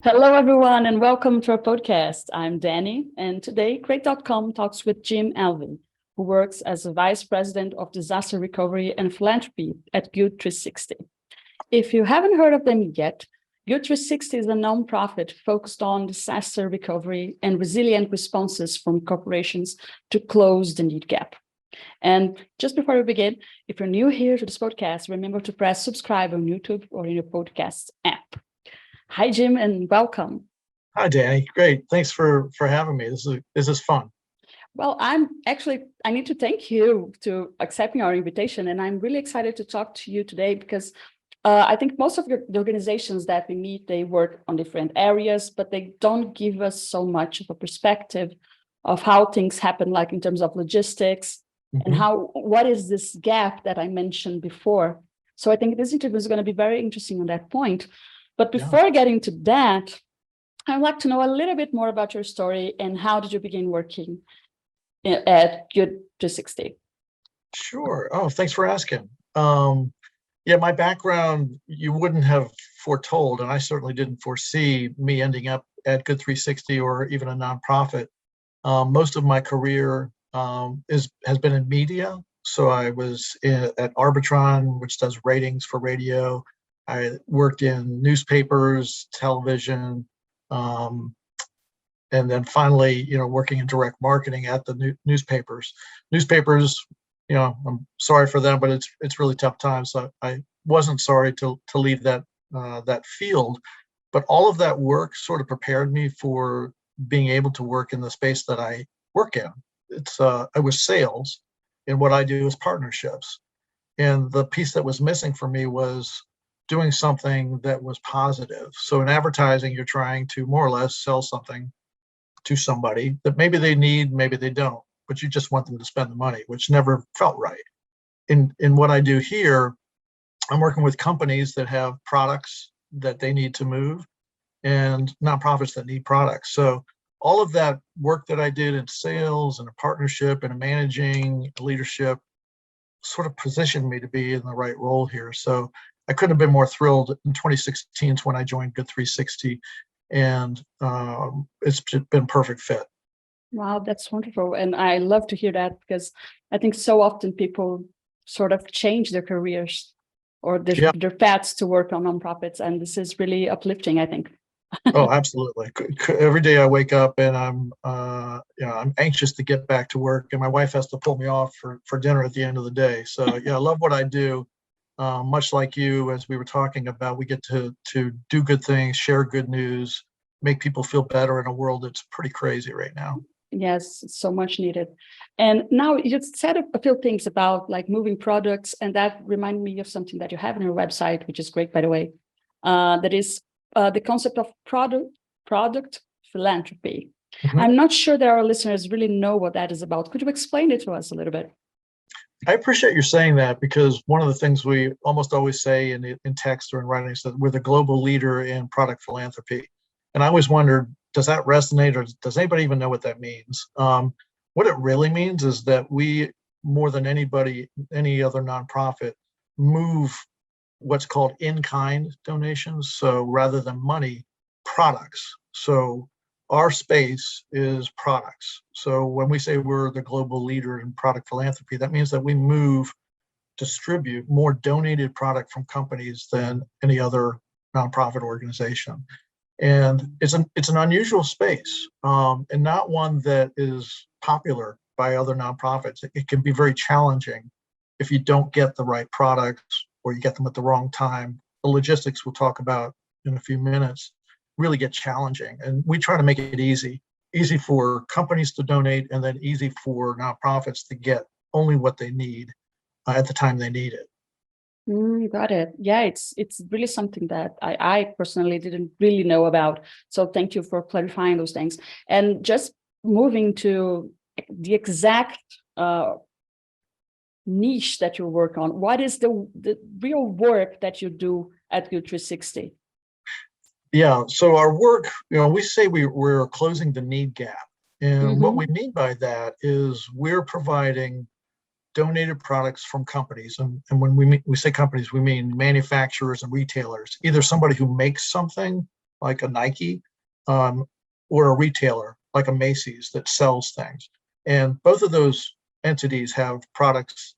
Hello, everyone, and welcome to our podcast. I'm Danny, and today Great.com talks with Jim Alvin, who works as a Vice President of Disaster Recovery and Philanthropy at Good360. If you haven't heard of them yet, Good360 is a nonprofit focused on disaster recovery and resilient responses from corporations to close the need gap. And just before we begin, if you're new here to this podcast, remember to press subscribe on YouTube or in your podcast app. Hi, Jim, and welcome. Hi, Danny. Great. Thanks for having me. This is fun. Well, I need to thank you to accepting our invitation, and I'm really excited to talk to you today because I think most of the organizations that we meet, they work on different areas, but they don't give us so much of a perspective of how things happen, like in terms of logistics and what is this gap that I mentioned before. So I think this interview is going to be very interesting on that point. But before getting to that, I'd like to know a little bit more about your story and how did you begin working at Good360? Sure. Oh, thanks for asking. My background, you wouldn't have foretold, and I certainly didn't foresee me ending up at Good360 or even a nonprofit. Most of my career has been in media. So I was at Arbitron, which does ratings for radio. I worked in newspapers, television, and then finally, working in direct marketing at the newspapers. Newspapers, I'm sorry for them, but it's really tough times. So I wasn't sorry to leave that field, but all of that work sort of prepared me for being able to work in the space that I work in. I was sales, and what I do is partnerships. And the piece that was missing for me was doing something that was positive. So in advertising, you're trying to more or less sell something to somebody that maybe they need, maybe they don't, but you just want them to spend the money, which never felt right. In what I do here, I'm working with companies that have products that they need to move and nonprofits that need products. So all of that work that I did in sales and a partnership and a managing leadership sort of positioned me to be in the right role here. So I couldn't have been more thrilled. In 2016 is when I joined Good360, and it's been a perfect fit. Wow, that's wonderful. And I love to hear that because I think so often people sort of change their careers or their paths to work on nonprofits. And this is really uplifting, I think. Oh, absolutely. Every day I wake up and I'm anxious to get back to work, and my wife has to pull me off for dinner at the end of the day. So I love what I do. Much like you, as we were talking about, we get to do good things, share good news, make people feel better in a world that's pretty crazy right now. Yes, it's so much needed. And now you said a few things about like moving products, and that reminded me of something that you have on your website, which is great, by the way. That is the concept of product philanthropy. I'm not sure that our listeners really know what that is about. Could you explain it to us a little bit? I appreciate you saying that, because one of the things we almost always say in text or in writing is that we're the global leader in product philanthropy. And I always wondered, does that resonate, or does anybody even know what that means? What it really means is that we, more than anybody, any other nonprofit, move what's called in-kind donations. So rather than money, products. So our space is products. So when we say we're the global leader in product philanthropy, that means that we distribute more donated product from companies than any other nonprofit organization. And it's an unusual space, and not one that is popular by other nonprofits. It can be very challenging if you don't get the right products or you get them at the wrong time. The logistics we'll talk about in a few minutes really get challenging, and we try to make it easy for companies to donate, and then easy for nonprofits to get only what they need at the time they need it. Got it. Yeah, it's really something that I personally didn't really know about. So thank you for clarifying those things. And just moving to the exact niche that you work on, what is the real work that you do at Good360? Yeah, so our work, we say we're closing the need gap. And what we mean by that is we're providing donated products from companies. And when we say companies, we mean manufacturers and retailers, either somebody who makes something like a Nike, um, or a retailer like a Macy's that sells things. And both of those entities have products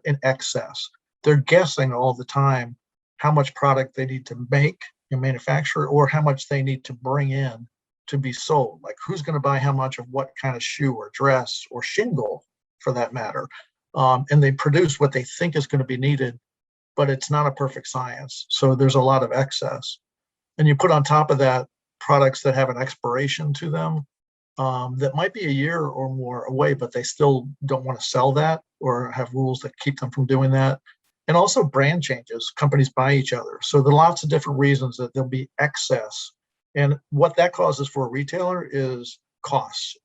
in excess. They're guessing all the time how much product they need to make and manufacture, or how much they need to bring in to be sold. Like who's going to buy how much of what kind of shoe or dress or shingle, for that matter. And they produce what they think is going to be needed, but it's not a perfect science. So there's a lot of excess. And you put on top of that products that have an expiration to them, that might be a year or more away, but they still don't want to sell that or have rules that keep them from doing that. And also brand changes. Companies buy each other. So there are lots of different reasons that there'll be excess. And what that causes for a retailer is costs.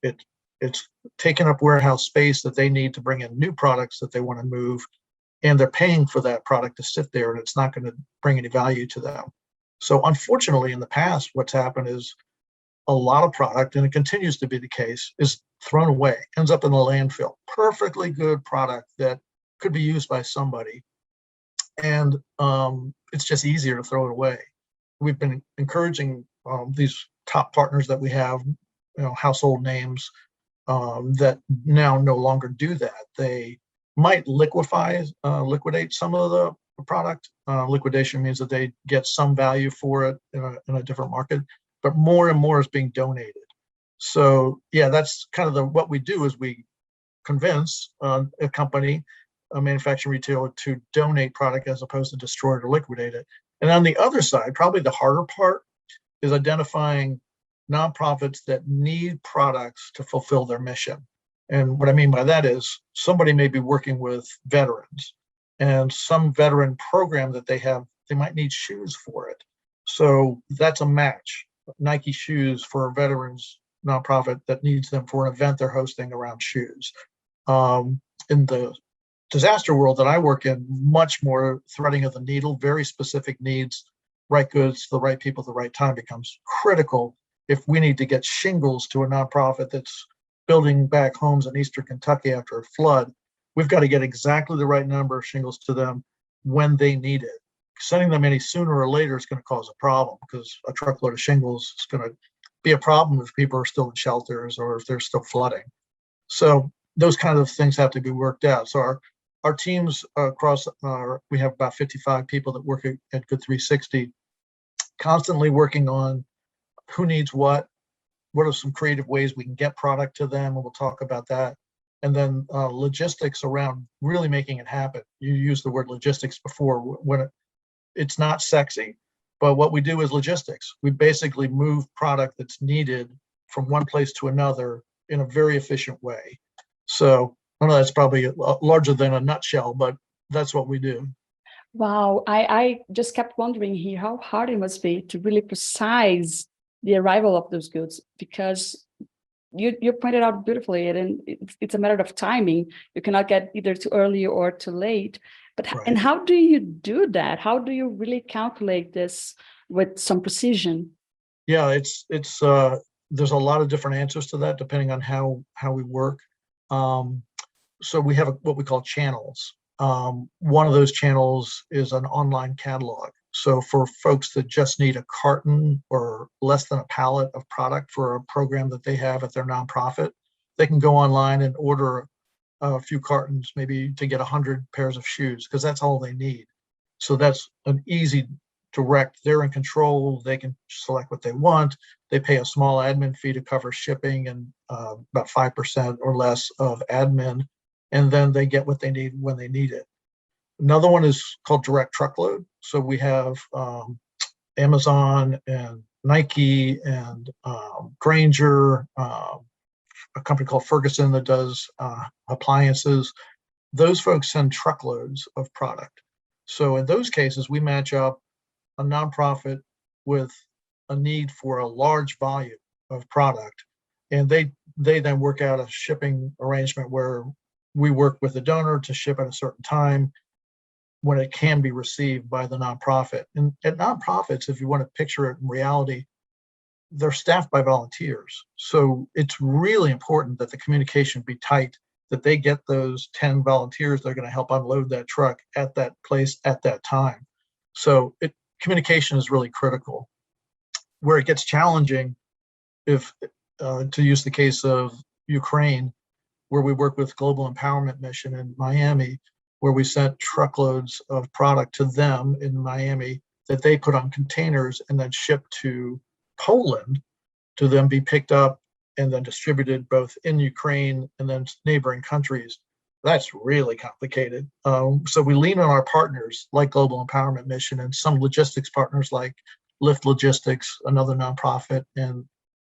It's taking up warehouse space that they need to bring in new products that they want to move, and they're paying for that product to sit there, and it's not going to bring any value to them. So unfortunately, in the past, what's happened is a lot of product, and it continues to be the case, is thrown away, ends up in the landfill. Perfectly good product that could be used by somebody, and it's just easier to throw it away. We've been encouraging these top partners that we have, household names, that now no longer do that. They might liquidate some of the product. Liquidation means that they get some value for it in a different market, but more and more is being donated. So yeah, that's kind of what we do is we convince a company, a manufacturing retailer, to donate product as opposed to destroy it or liquidate it. And on the other side, probably the harder part is identifying nonprofits that need products to fulfill their mission. And what I mean by that is somebody may be working with veterans, and some veteran program that they have, they might need shoes for it. So that's a match. Nike shoes for a veterans nonprofit that needs them for an event they're hosting around shoes. In the disaster world that I work in, much more threading of the needle, very specific needs, right goods to the right people at the right time becomes critical. If we need to get shingles to a nonprofit that's building back homes in Eastern Kentucky after a flood, we've got to get exactly the right number of shingles to them when they need it. Sending them any sooner or later is going to cause a problem, because a truckload of shingles is going to be a problem if people are still in shelters or if they're still flooding. So those kind of things have to be worked out. So our teams across, we have about 55 people that work at Good360, constantly working on who needs what are some creative ways we can get product to them, and we'll talk about that. And then logistics around really making it happen. You used the word logistics before. When it's not sexy, but what we do is logistics. We basically move product that's needed from one place to another in a very efficient way. So I know that's probably larger than a nutshell, but that's what we do. Wow, I just kept wondering here how hard it must be to really precise the arrival of those goods, because you pointed out beautifully, and it's a matter of timing. You cannot get either too early or too late. But Right. and how do you do that? How do you really calculate this with some precision? Yeah, it's there's a lot of different answers to that depending on how we work. So we have what we call channels. One of those channels is an online catalog. So for folks that just need a carton or less than a pallet of product for a program that they have at their nonprofit, they can go online and order a few cartons, maybe to get 100 pairs of shoes, because that's all they need. So that's an easy, direct, they're in control. They can select what they want. They pay a small admin fee to cover shipping and about 5% or less of admin, and then they get what they need when they need it. Another one is called direct truckload. So we have Amazon and Nike and Granger, a company called Ferguson that does appliances. Those folks send truckloads of product. So in those cases, we match up a nonprofit with a need for a large volume of product, and they then work out a shipping arrangement where we work with the donor to ship at a certain time when it can be received by the nonprofit. And at nonprofits, if you want to picture it in reality, they're staffed by volunteers. So it's really important that the communication be tight, that they get those 10 volunteers that are going to help unload that truck at that place at that time. So communication is really critical. where it gets challenging, if to use the case of Ukraine, where we work with Global Empowerment Mission in Miami, where we sent truckloads of product to them in Miami that they put on containers and then shipped to Poland to then be picked up and then distributed both in Ukraine and then neighboring countries. That's really complicated. So we lean on our partners like Global Empowerment Mission and some logistics partners like Lift Logistics, another nonprofit, and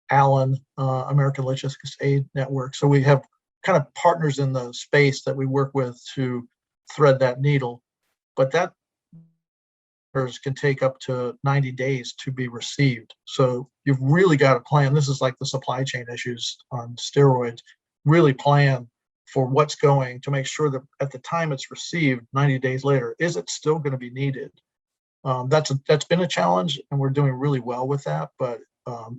Allen, American Logistics Aid Network. So we have kind of partners in the space that we work with to thread that needle. But that can take up to 90 days to be received. So you've really got to plan. This is like the supply chain issues on steroids. Really plan for what's going to make sure that at the time it's received 90 days later, is it still going to be needed? That's been a challenge, and we're doing really well with that, but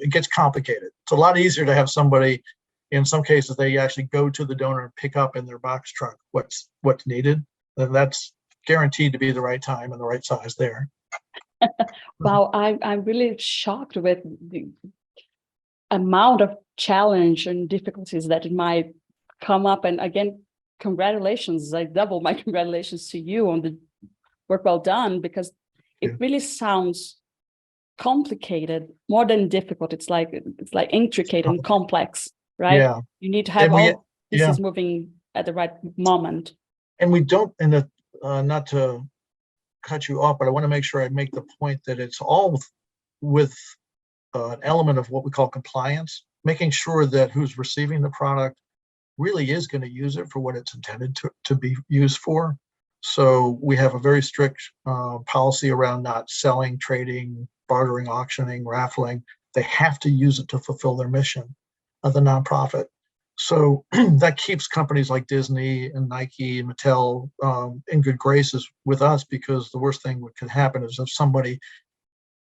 it gets complicated. It's a lot easier to have somebody, in some cases, they actually go to the donor and pick up in their box truck what's needed. And that's guaranteed to be the right time and the right size there. Wow, I'm really shocked with the amount of challenge and difficulties that it might come up. And again, congratulations. I double my congratulations to you on the work well done, because it really sounds complicated more than difficult. It's like intricate and complex, right? Yeah. You need to have all pieces moving at the right moment. And we don't, and not to cut you off, but I want to make sure I make the point that it's all with an element of what we call compliance, making sure that who's receiving the product really is going to use it for what it's intended to be used for. So we have a very strict policy around not selling, trading, bartering, auctioning, raffling. They have to use it to fulfill their mission of the nonprofit. So that keeps companies like Disney and Nike and Mattel in good graces with us, because the worst thing that could happen is if somebody,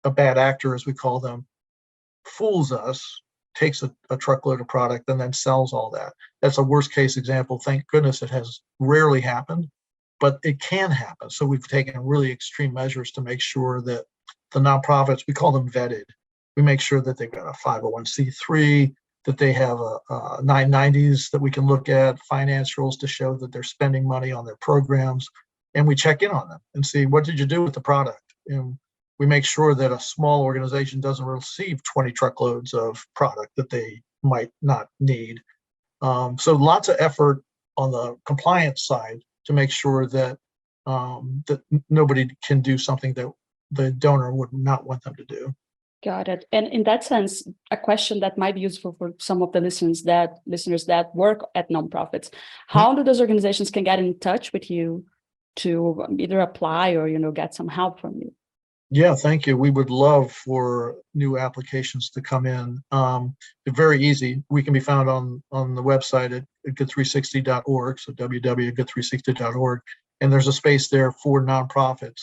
a bad actor as we call them, fools us, takes a truckload of product and then sells all that. That's a worst case example. Thank goodness it has rarely happened, but it can happen. So we've taken really extreme measures to make sure that the nonprofits, we call them vetted. We make sure that they've got a 501c3, that they have a 990s that we can look at, financials to show that they're spending money on their programs. And we check in on them and see, what did you do with the product? And we make sure that a small organization doesn't receive 20 truckloads of product that they might not need. So lots of effort on the compliance side to make sure that that nobody can do something that the donor would not want them to do. Got it. And in that sense, a question that might be useful for some of the listeners that work at nonprofits: how do those organizations can get in touch with you to either apply or get some help from you? Yeah, thank you. We would love for new applications to come in. They're very easy. We can be found on the website at good360.org, so www.good360.org, and there's a space there for nonprofits.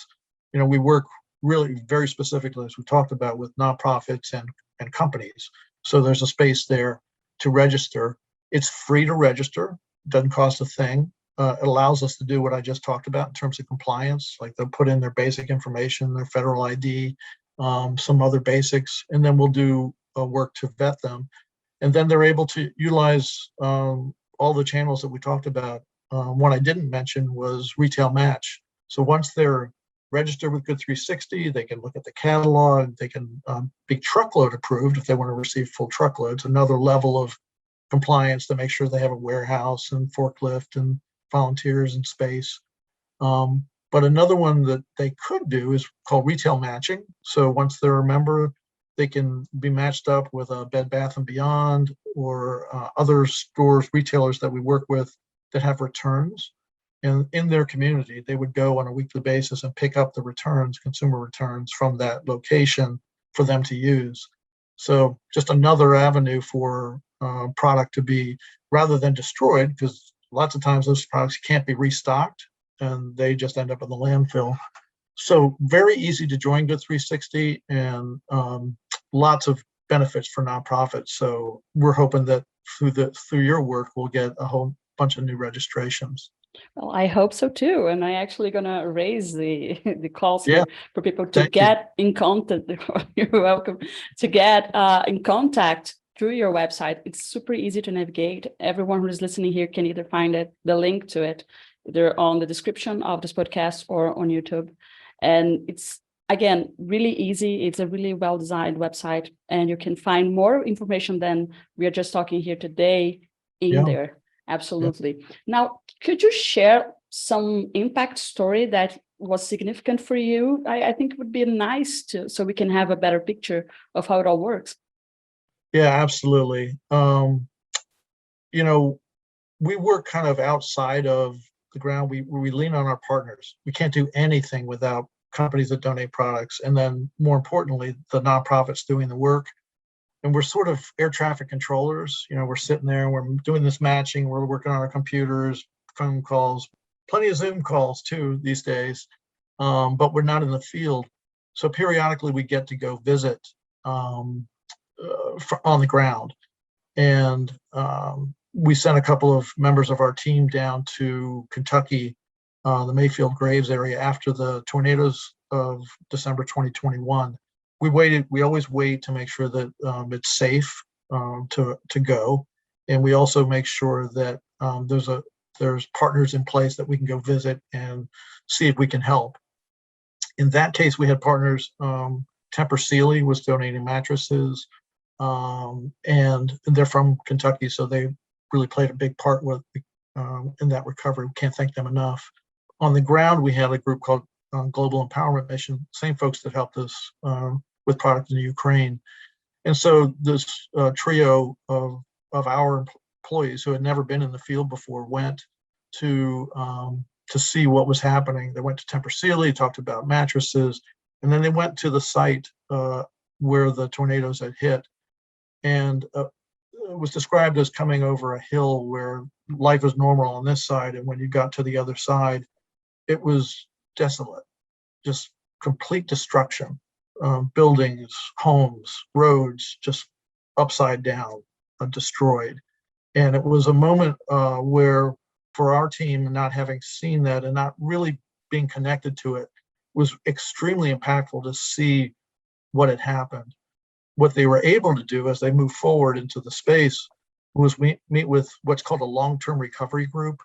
We work really very specifically, as we talked about, with nonprofits and companies. So there's a space there to register. It's free to register, doesn't cost a thing. It allows us to do what I just talked about in terms of compliance, like they'll put in their basic information, their federal ID, some other basics, and then we'll do work to vet them. And then they're able to utilize all the channels that we talked about. One I didn't mention was retail match. So once they're registered with Good360, they can look at the catalog, they can be truckload approved if they want to receive full truckloads, another level of compliance to make sure they have a warehouse and forklift and volunteers and space. But another one that they could do is called retail matching. So once they're a member, they can be matched up with a Bed Bath & Beyond or other stores, retailers that we work with that have returns. And in their community, they would go on a weekly basis and pick up the returns, consumer returns from that location for them to use. So just another avenue for product to be, rather than destroyed, because lots of times those products can't be restocked and they just end up in the landfill. So very easy to join Good360, and lots of benefits for nonprofits. So we're hoping that through your work, we'll get a whole bunch of new registrations. Well, I hope so too. And I actually gonna raise the the calls Yeah, here for people to thank you. get in contact. You're welcome to get in contact through your website. It's super easy to navigate. Everyone who is listening here can either find it, the link to it, either on the description of this podcast or on YouTube. And it's again really easy. It's a really well-designed website, and you can find more information than we are just talking here today in Yeah, there. yeah. Absolutely. Now, could you share some impact story that was significant for you? I think it would be nice to, so we can have a better picture of how it all works. Yeah, absolutely. You know, we work kind of outside of the ground. We lean on our partners. We can't do anything without companies that donate products, and then more importantly, the nonprofits doing the work. And we're sort of air traffic controllers. We're sitting there and we're doing this matching. We're working on our computers, phone calls, plenty of Zoom calls too these days. But we're not in the field. So periodically we get to go visit um, on the ground. And we sent a couple of members of our team down to Kentucky, the Mayfield Graves area after the tornadoes of December 2021. We always wait to make sure that it's safe to go. And we also make sure that there's partners in place that we can go visit and see if we can help. In that case, we had partners. Tempur Sealy was donating mattresses, and they're from Kentucky, so they really played a big part in that recovery. We can't thank them enough. On the ground, we had a group called Global Empowerment Mission, same folks that helped us with product in the Ukraine. And so this trio of our employees who had never been in the field before went to see what was happening. They went to Tempur Sealy, talked about mattresses, and then they went to the site where the tornadoes had hit. And it was described as coming over a hill where life was normal on this side, and when you got to the other side, it was desolate, just complete destruction. Buildings, homes, roads, just upside down, destroyed. And it was a moment where, for our team, not having seen that and not really being connected to it, was extremely impactful to see what had happened. What they were able to do as they moved forward into the space was meet with what's called a long-term recovery group.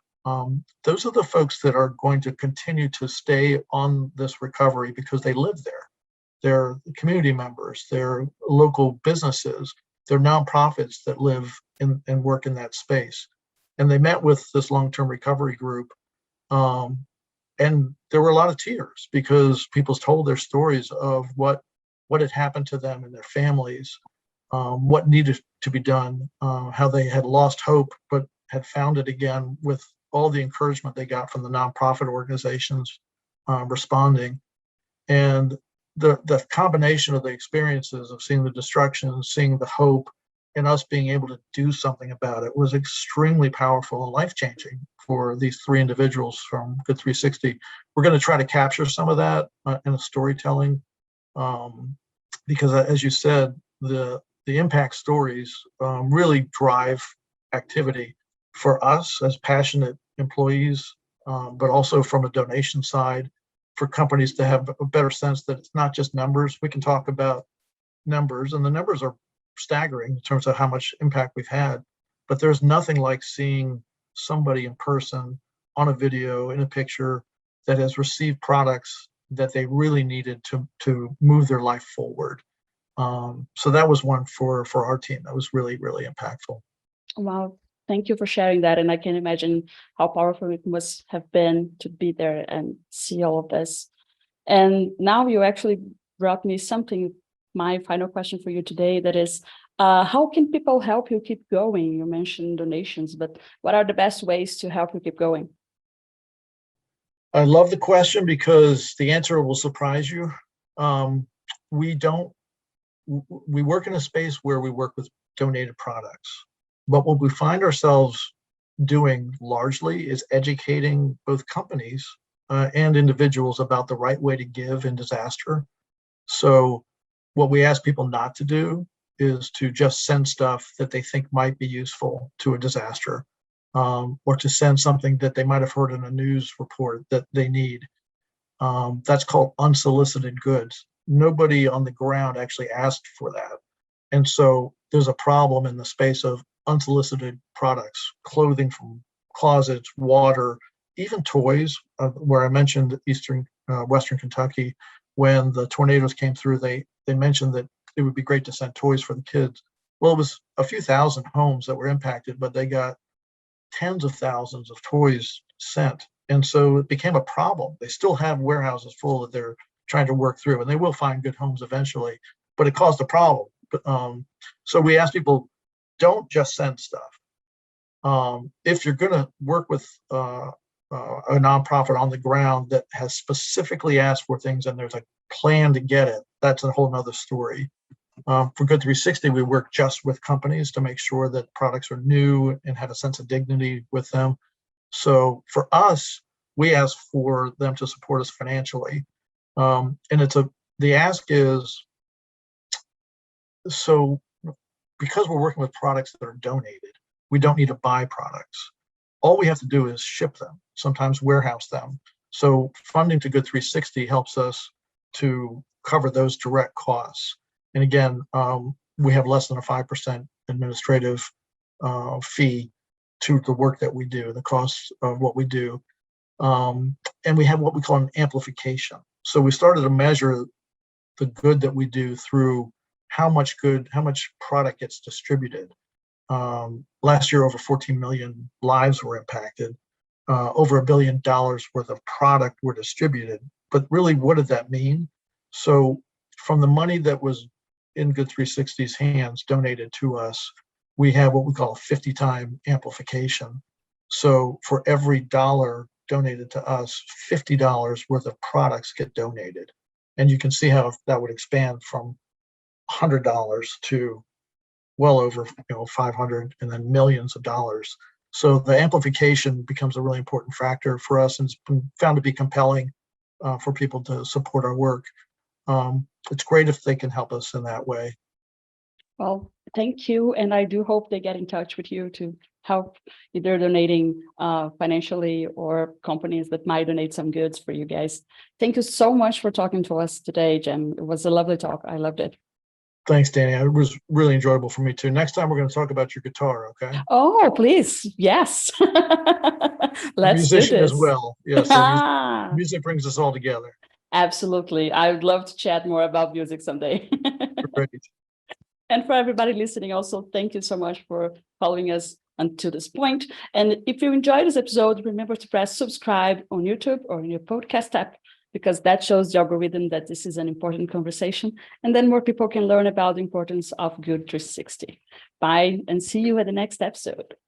Those are the folks that are going to continue to stay on this recovery because they live there. They're community members, they're local businesses, they're nonprofits that live and work in that space. And they met with this long-term recovery group. And there were a lot of tears because people told their stories of what had happened to them and their families, what needed to be done, how they had lost hope, but had found it again with all the encouragement they got from the nonprofit organizations responding. And the combination of the experiences of seeing the destruction, seeing the hope, and us being able to do something about it was extremely powerful and life-changing for these three individuals from Good360. We're going to try to capture some of that in a storytelling, because as you said, the impact stories really drive activity for us as passionate employees, but also from a donation side, for companies to have a better sense that it's not just numbers. We can talk about numbers, and the numbers are staggering in terms of how much impact we've had, but there's nothing like seeing somebody in person, on a video, in a picture, that has received products that they really needed to move their life forward. So that was one for our team that was really, really impactful. Wow. Thank you for sharing that. And I can imagine how powerful it must have been to be there and see all of this. And now you actually brought me something, my final question for you today, that is, how can people help you keep going? You mentioned donations, but what are the best ways to help you keep going? I love the question because the answer will surprise you. Um, we don't, we work in a space where we work with donated products, but what we find ourselves doing largely is educating both companies and individuals about the right way to give in disaster. So what we ask people not to do is to just send stuff that they think might be useful to a disaster. or to send something that they might have heard in a news report that they need. That's called unsolicited goods. Nobody on the ground actually asked for that. And so there's a problem in the space of unsolicited products, clothing from closets, water, even toys, where I mentioned Western Kentucky. When the tornadoes came through, they mentioned that it would be great to send toys for the kids. Well, it was a few thousand homes that were impacted, but they got tens of thousands of toys sent. And so it became a problem. They still have warehouses full that they're trying to work through, and they will find good homes eventually, but it caused a problem. So we asked people, don't just send stuff. If you're going to work with a nonprofit on the ground that has specifically asked for things and there's a plan to get it, that's a whole nother story. For Good360, we work just with companies to make sure that products are new and have a sense of dignity with them. So for us, we ask for them to support us financially. And the ask is, so because we're working with products that are donated, we don't need to buy products. All we have to do is ship them, sometimes warehouse them. So funding to Good360 helps us to cover those direct costs. And again, we have less than a 5% administrative fee to the work that we do, the costs of what we do. And we have what we call an amplification. So we started to measure the good that we do through how much product gets distributed. Last year, over 14 million lives were impacted. Over $1 billion worth of product were distributed. But really, what did that mean? So from the money that was in Good360's hands donated to us, we have what we call a 50-time amplification. So for every dollar donated to us, $50 worth of products get donated. And you can see how that would expand from $100 to well over 500 and then millions of dollars. So the amplification becomes a really important factor for us, and it's been found to be compelling for people to support our work. It's great if they can help us in that way. Well, thank you. And I do hope they get in touch with you to help either donating financially or companies that might donate some goods for you guys. Thank you so much for talking to us today, Jem. It was a lovely talk. I loved it. Thanks, Danny. It was really enjoyable for me too. Next time we're going to talk about your guitar, okay? Oh, please. Yes. Let's do musician this. as well. Yes, so music brings us all together. Absolutely. I would love to chat more about music someday. Great. And for everybody listening, also, thank you so much for following us until this point. And if you enjoyed this episode, remember to press subscribe on YouTube or in your podcast app, because that shows the algorithm that this is an important conversation. And then more people can learn about the importance of Good360. Bye, and see you at the next episode.